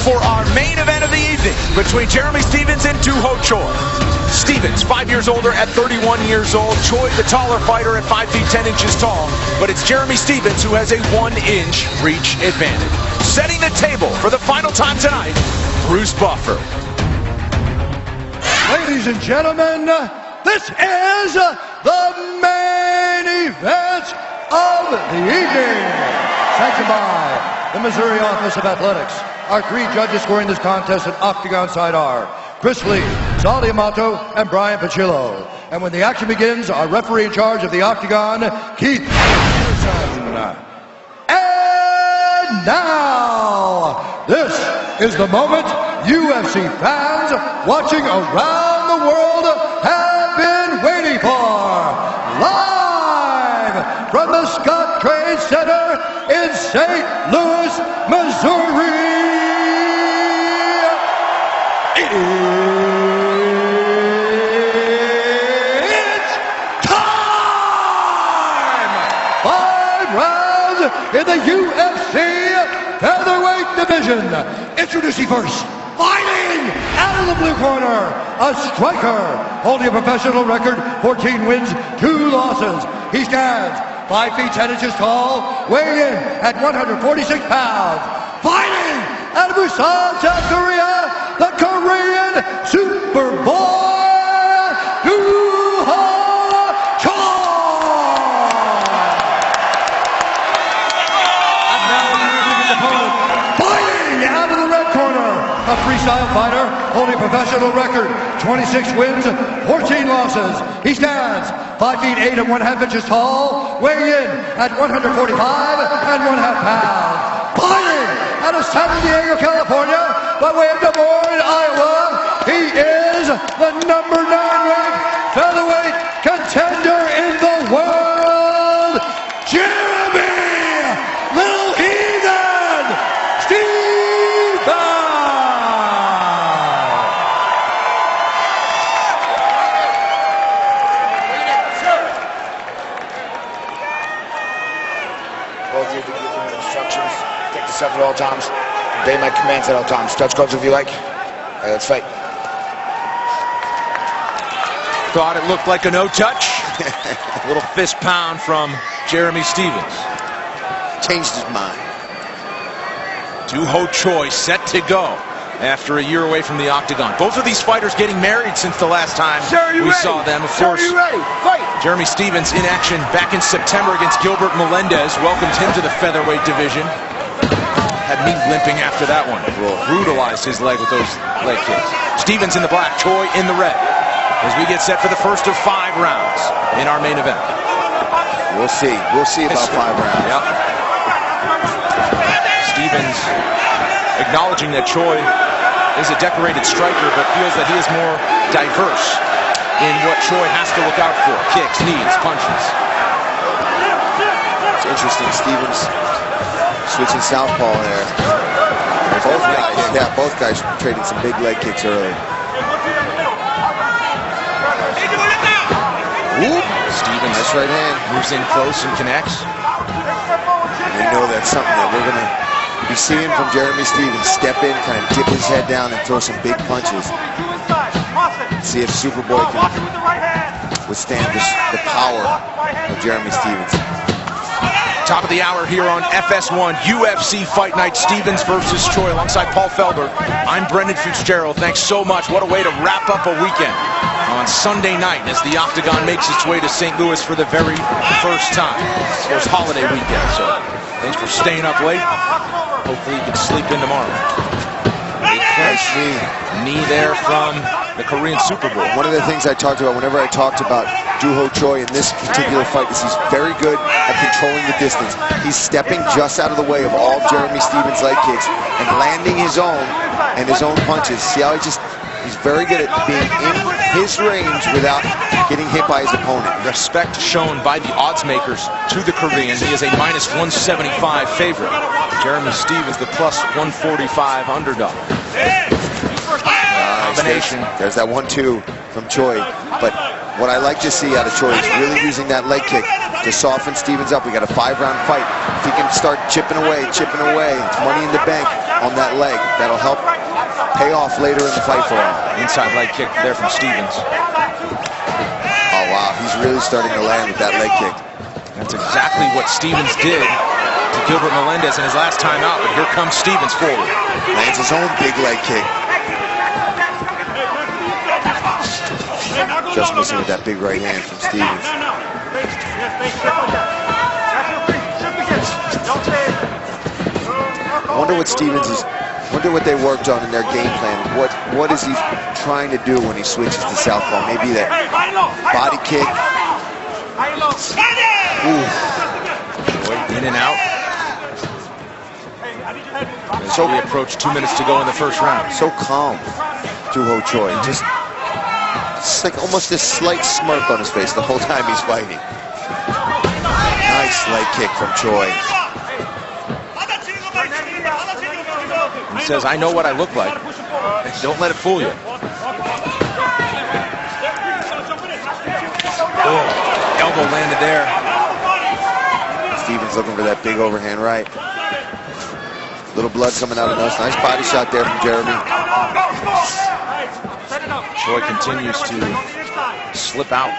for our main event of the evening between Jeremy Stephens and Choi. Stephens, 5 years older at 31 years old. Choi, the taller fighter at 5 feet 10 inches tall. But it's Jeremy Stephens who has a 1-inch reach advantage. Setting the table for the final time tonight, Bruce Buffer. Ladies and gentlemen, this is the main event of the evening. Sanctioned by the Missouri Office of Athletics. Our 3 judges scoring this contest at Octagon side are Chris Lee, Sal D'Amato, and Brian Pachillo. And when the action begins, our referee in charge of the Octagon, Keith Anderson. And now, this is the moment UFC fans watching around the world have been waiting for. Live from the Scottrade Center in St. Louis, Missouri. It's time! 5 rounds in the UFC featherweight division. Introducing first, fighting out of the blue corner, a striker holding a professional record, 14 wins, 2 losses. He stands 5 feet 10 inches tall, weighing in at 146 pounds. Fighting out of Busan, South Korea, the Korean Superboy, Choi. And now his opponent, fighting out of the red corner, a freestyle fighter holding a professional record, 26 wins, 14 losses. He stands 5 feet 8 and 1/2 inches tall, weighing in at 145 and 1/2 pounds. Fighting out of San Diego, California, by way of Des Moines, Iowa, he is the number 9 ranked featherweight contender in the world, Jeremy Little Heathen Stephens. Both of you give me instructions. Take this up at all times. Obey my commands at all times. Touch gloves if you like. All right, let's fight. Thought it looked like a no-touch. A little fist pound from Jeremy Stephens. Changed his mind. Choi set to go after a year away from the Octagon. Both of these fighters getting married since the last time we saw them. Of course, Jeremy Stephens in action back in September against Gilbert Melendez. Welcomed him to the featherweight division. Had me limping after that one. Brutalized his leg with those leg kicks. Stephens in the black, Choi in the red. As we get set for the first of 5 rounds in our main event. We'll see. We'll see about 5 rounds. Yep. Stephens acknowledging that Choi is a decorated striker, but feels that he is more diverse in what Choi has to look out for. Kicks, knees, punches. It's interesting. Stephens switching southpaw there. Both guys trading some big leg kicks early. Stephens, nice right hand, moves in close and connects. And we know that's something that we're going to be seeing from Jeremy Stephens. Step in, kind of dip his head down and throw some big punches. See if Superboy can withstand the power of Jeremy Stephens. Top of the hour here on FS1 UFC Fight Night, Stephens versus Choi, alongside Paul Felder. I'm Brendan Fitzgerald. Thanks so much. What a way to wrap up a weekend on Sunday night as the Octagon makes its way to St. Louis for the very first time. Of course, holiday weekend, so thanks for staying up late. Hopefully you can sleep in tomorrow. Nice knee there from the Korean Superboy. One of the things I talked about whenever I talked about Choi in this particular fight is he's very good at controlling the distance. He's stepping just out of the way of all of Jeremy Stephens' leg kicks and landing his own and his own punches. See how he's very good at being in his range without getting hit by his opponent. Respect shown by the odds makers to the Korean. He is a minus 175 favorite. Jeremy Stephens, the plus 145 underdog. Combination. There's that 1-2 from Choi, but what I like to see out of Choi is really using that leg kick to soften Stevens up. We got a 5-round fight. If he can start chipping away, it's money in the bank on that leg. That'll help pay off later in the fight for him. Inside leg kick there from Stevens. Oh, wow. He's really starting to land with that leg kick. That's exactly what Stevens did to Gilbert Melendez in his last time out, but here comes Stevens forward. Lands his own big leg kick. Just missing with that big right hand from Stevens. I wonder what Stevens is, wonder what they worked on in their game plan. What is he trying to do when he switches to southpaw? Maybe that body kick. In and out. So we approach 2 minutes to go in the first round. So calm, Doo-Ho Choi. Just like almost this slight smirk on his face the whole time he's fighting. Nice leg kick from Choi. He says, I know what I look like. Don't let it fool you. Oh, elbow landed there. Stevens looking for that big overhand right. Little blood coming out of the nose. Nice body shot there from Jeremy. Choi continues to slip out.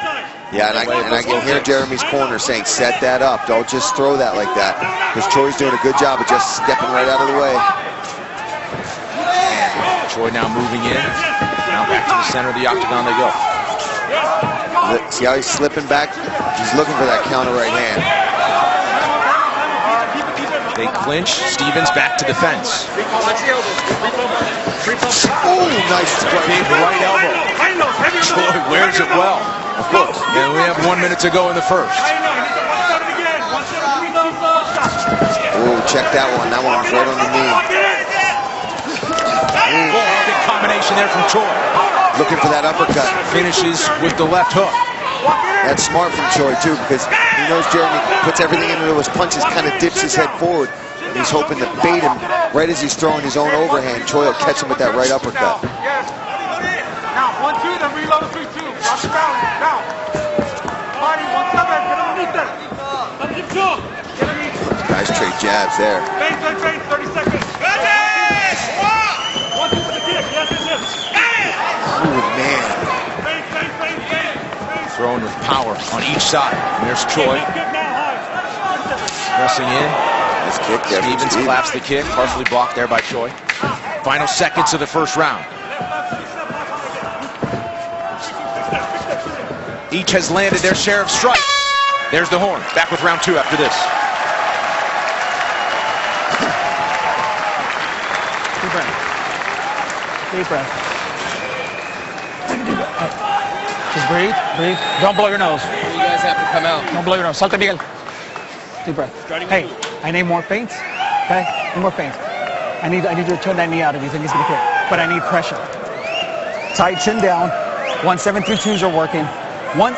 Yeah, and I can hear Jeremy's corner saying, set that up. Don't just throw that like that. Because Choi's doing a good job of just stepping right out of the way. Choi now moving in. Now back to the center of the octagon they go. See how he's slipping back? He's looking for that counter right hand. They clinch. Stevens back to the fence. Oh, nice big right elbow. Choi wears it well. Of course. And we have 1 minute to go in the first. Oh, check that one. That one was right on the knee. Big combination there from Choi. Looking for that uppercut. Finishes with the left hook. That's smart from Choi too, because he knows Jeremy puts everything into his punches, kind of dips his head forward, and he's hoping to bait him right as he's throwing his own overhand. Choi will catch him with that right uppercut. Now 1-2, then reload 3-2. Watch the balance. Down. Party 1-7. Get underneath there. Get underneath. Nice straight jabs there. Face, 30 seconds. 1-2 for the kick. Yes. Oh man. Thrown with power on each side. And there's Choi. Pressing in. Nice kick there. Stevens claps the kick, partially blocked there by Choi. Final seconds of the first round. Each has landed their share of strikes. There's the horn. Back with round 2 after this. Deep breath. Just breathe. Don't blow your nose. You guys have to come out. Don't blow your nose. Salta, Miguel. Deep breath. Hey, I need more feints. Okay? Need more feints. I need you to turn that knee out if you think he's gonna kick. But I need pressure. Tight chin down. 1-7-3-2s are working.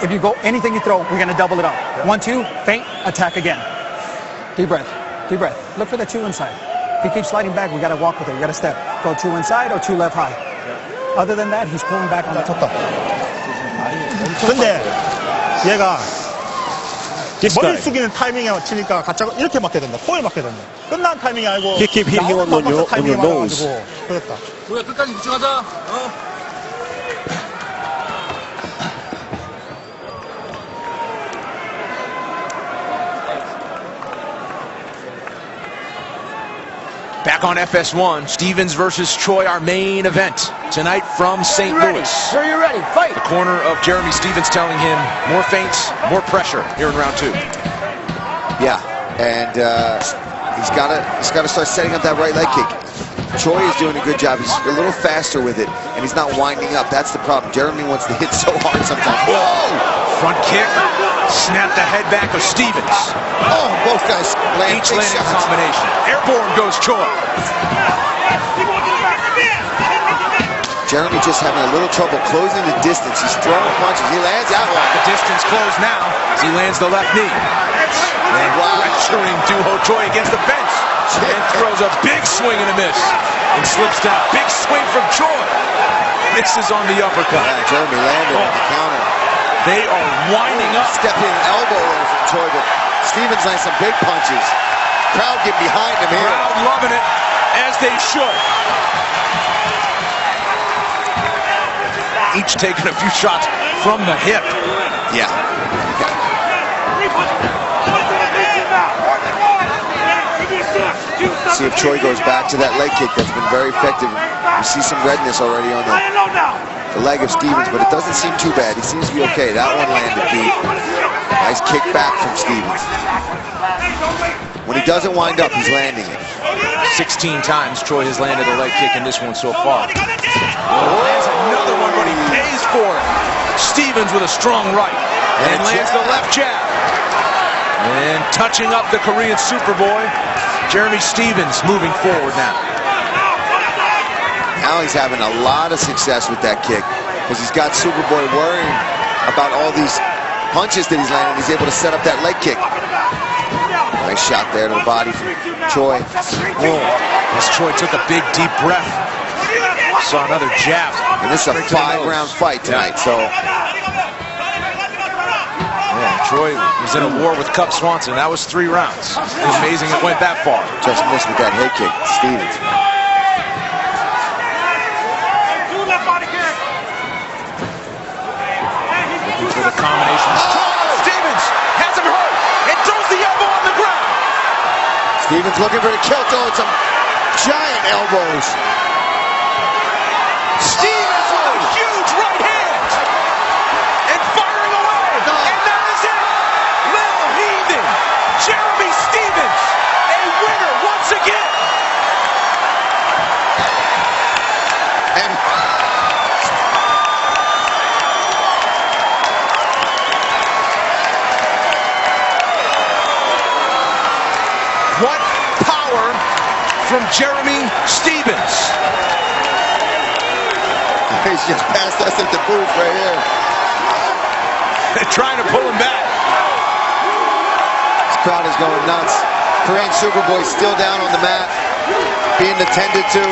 If you go anything you throw, we're gonna double it up. 1-2, feint, attack again. Deep breath. Look for the 2 inside. If he keeps sliding back, we gotta walk with it. We gotta step. Go 2 inside or 2 left high. Other than that, he's pulling back on the top. 근데 얘가 머리 숙이는 타이밍에 맞추니까 가짜 이렇게 맞게 된다. 코에 맞게 된다. 끝난 타이밍이 아니고 Keep hitting him on your nose. 그랬다. 우리가 끝까지 집중하자. Back on FS1, Stevens versus Choi, our main event tonight from St. Louis. Sure, you're ready. Fight. The corner of Jeremy Stevens telling him more feints, more pressure here in round 2. Yeah, and he's got to start setting up that right leg kick. Choi is doing a good job. He's a little faster with it, and he's not winding up. That's the problem. Jeremy wants to hit so hard sometimes. Whoa! Front kick, snap the head back of Stevens. Oh, both guys land Each big landing shots. combination. Airborne goes Choi. Jeremy just having a little trouble closing the distance. He's throwing punches. He lands that one. The distance closed now as he lands the left knee. And pressuring Doo-Ho Choi against the fence. And throws a big swing and a miss. And slips down. Big swing from Choi. Misses on the uppercut. Yeah, Jeremy landed on the counter. They are winding up. Step-in elbow there from Choi, but Stevens lands some big punches. Crowd get behind him here. Crowd loving it, as they should. Each taking a few shots from the hip. Yeah. See if Choi goes back to that leg kick that's been very effective. You see some redness already on the leg of Stevens, but it doesn't seem too bad. He seems to be okay. That one landed deep. Nice kick back from Stevens. When he doesn't wind up, he's landing it. 16 times Choi has landed a leg kick in this one so far. Lands another one, but he pays for it. Stevens with a strong right. And lands the left jab. And touching up the Korean Superboy, Jeremy Stevens moving forward now. Now he's having a lot of success with that kick because he's got Superboy worrying about all these punches that he's landing. He's able to set up that leg kick. Nice shot there to the body from Choi. As Choi took a big deep breath. Saw another jab. And this is a 5-round fight tonight, so. Yeah, Choi was in a war with Cub Swanson. That was 3 rounds. It was amazing it went that far. Just missed with that head kick, Stevens. Looking for the combinations. Stevens has him hurt and throws the elbow on the ground. Stevens looking for the kill, throwing some giant elbows. Stevens with a huge right hand and firing away. And that is it. Little heathen Jeremy Stevens, a winner once again. And what power from Jeremy Stevens. he's just passed us at the booth right here. They're trying to pull him back. This crowd is going nuts. Korean Superboy still down on the mat, being attended to.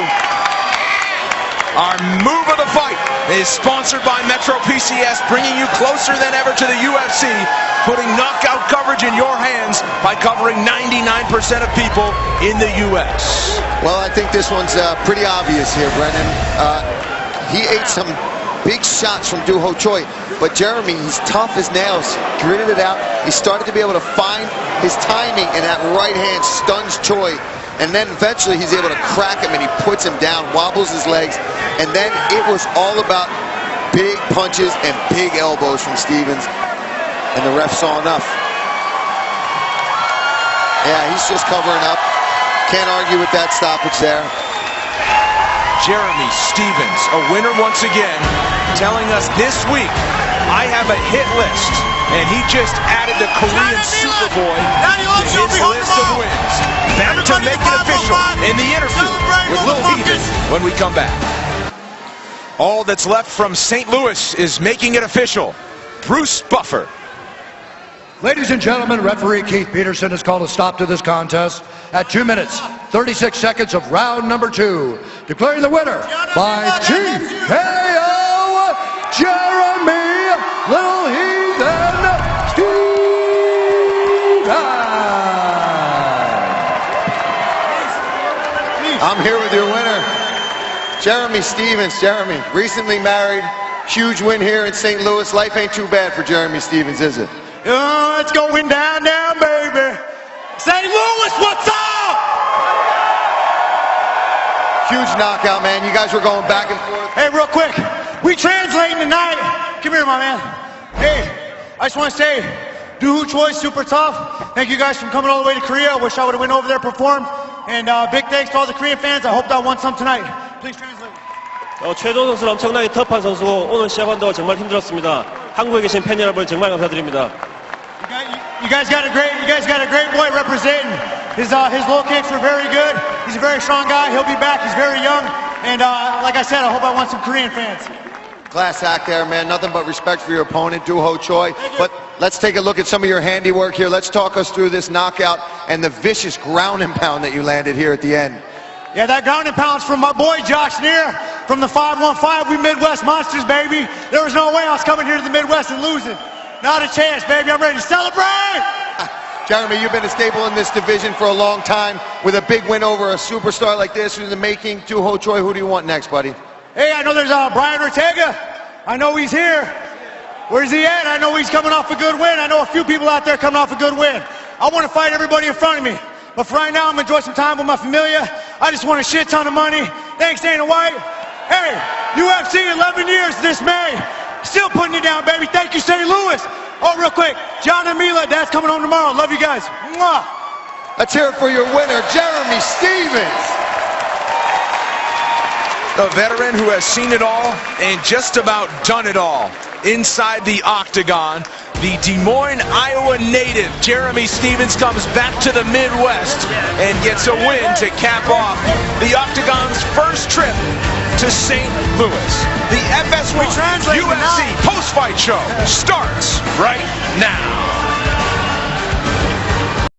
Our move of the fight is sponsored by Metro PCS, bringing you closer than ever to the UFC, putting knockout coverage in your hands by covering 99% of people in the U.S. Well, I think this one's pretty obvious here, Brendan. He ate some big shots from Ho Choi, but Jeremy, he's tough as nails, gritted it out. He started to be able to find his timing, and that right hand stuns Choi. And then eventually he's able to crack him, and he puts him down, wobbles his legs, and then it was all about big punches and big elbows from Stevens, and the ref saw enough. Yeah, he's just covering up. Can't argue with that stoppage there. Jeremy Stevens, a winner once again, telling us this week, I have a hit list, and he just added the Korean Superboy to his list of wins. Back to make it official in the interview with Lil Heathen when we come back. All that's left from St. Louis is making it official. Bruce Buffer. Ladies and gentlemen, referee Keith Peterson has called a stop to this contest at 2 minutes, 36 seconds of round number 2. Declaring the winner by TKO, Jeremy Little Heathen Stevens. I'm here with your winner, Jeremy Stevens. Jeremy, recently married, huge win here in St. Louis. Life ain't too bad for Jeremy Stevens, is it? Oh, it's going down now, baby. St. Louis, what's up? Huge knockout, man. You guys were going back and forth. Hey, real quick, we translating tonight. Come here, my man. Hey, I just want to say, Ho Choi, super tough. Thank you guys for coming all the way to Korea. I wish I would have went over there and performed. And big thanks to all the Korean fans. I hope that won some tonight. Please translate. 최조 선수는 엄청나게 터프한 선수고 오늘 시합한 동안 정말 힘들었습니다. 한국에 계신 팬 여러분 정말 감사드립니다. You guys got a great boy representing. His low kicks were very good. He's a very strong guy. He'll be back. He's very young. And like I said, I hope I won some Korean fans. Class act there, man. Nothing but respect for your opponent, Ho Choi. But let's take a look at some of your handiwork here. Let's talk us through this knockout and the vicious ground and pound that you landed here at the end. Yeah, that ground and pound's from my boy Josh Neer from the 515. We Midwest monsters, baby. There was no way I was coming here to the Midwest and losing. Not a chance, baby. I'm ready to celebrate. Jeremy, you've been a staple in this division for a long time with a big win over a superstar like this in the making. Doo Ho Choi, who do you want next, buddy? Hey, I know there's Brian Ortega. I know he's here. Where's he at? I know he's coming off a good win. I know a few people out there coming off a good win. I want to fight everybody in front of me. But for right now, I'm enjoying some time with my familia. I just want a shit ton of money. Thanks, Dana White. Hey, UFC 11 years this May. Still putting it down, baby. Thank you, St. Louis. Oh, real quick, John and Mila, Dad's coming home tomorrow. Love you guys. Mwah. Let's hear it for your winner, Jeremy Stephens. A veteran who has seen it all and just about done it all inside the octagon. The Des Moines, Iowa native Jeremy Stephens comes back to the Midwest and gets a win to cap off the octagon's first trip to St. Louis. The FS1 UFC post-fight show starts right now.